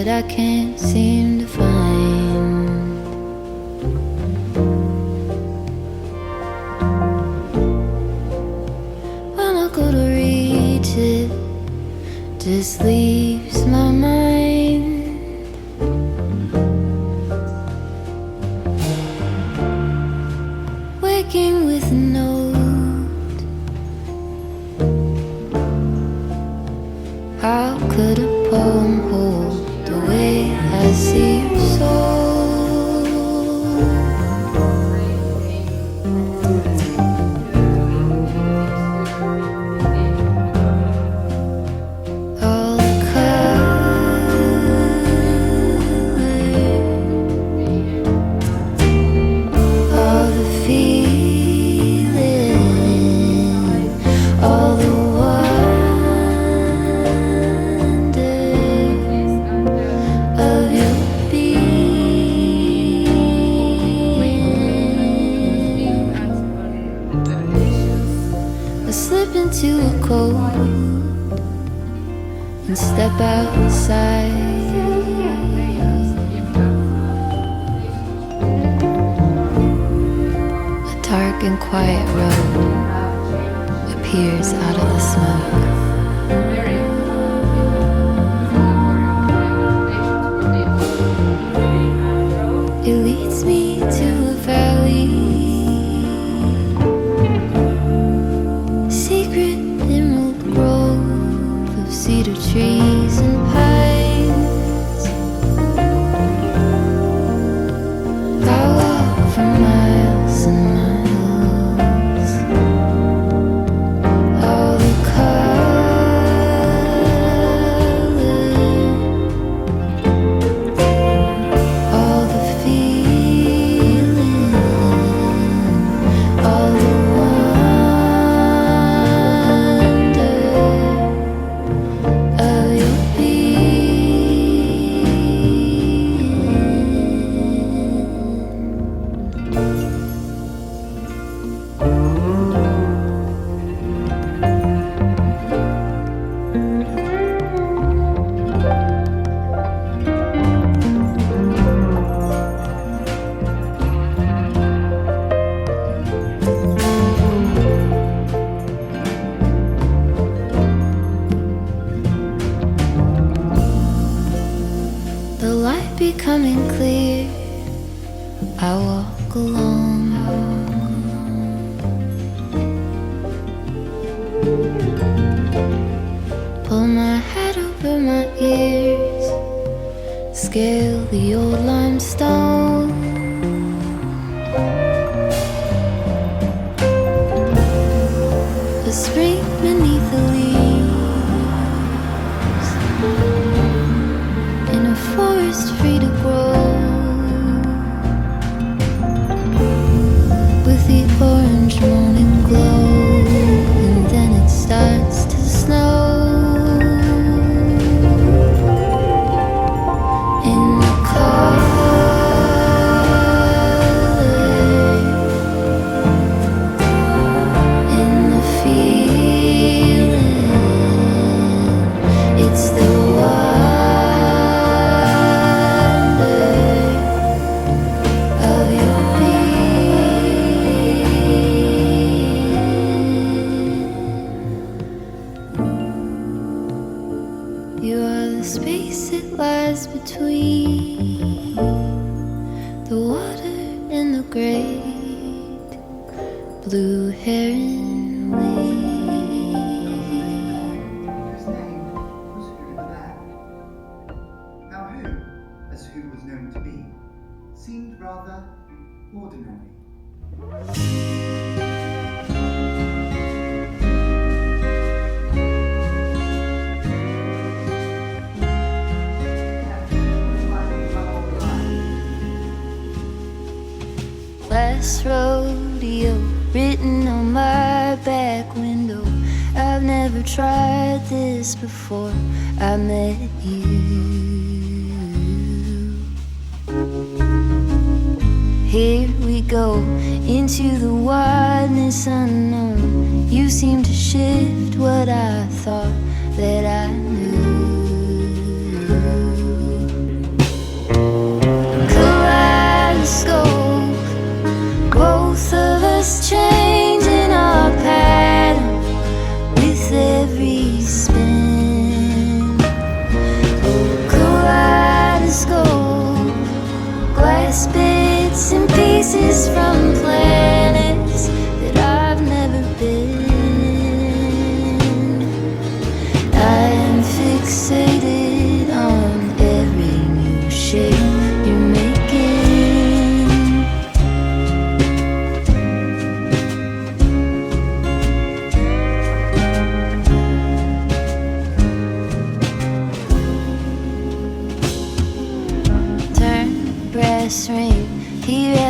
that I can't seem to find. When I go to reach it, just leaves my mind. Waking with a note. How could a poem hold the way I see your soul? All the colors, all the feeling, all the wonder of your being. I slip into a cold and step outside. A dark and quiet road appears out of the smoke. It leads me to a valley, secret emerald grove of cedar trees and pines. I walk for miles and miles. All the colors, all the feeling, all the wonder of your the light becoming clear. I walk along. Pull my hat over my ears, scale the old limestone. A spring beneath the leaves, in a forest free to grow, with the orange morning glow, and then it starts to snow. In the color, in the feeling, it's the wonder of your being. You are the space that lies between the water and the great blue heron wing. His name was Who the Man. Now Who, as Who was known to be, seemed rather ordinary. Last rodeo written on my back window. I've never tried this before I met you. Here we go into the wideness unknown. You seem to shift what I thought that I knew. promise ring. He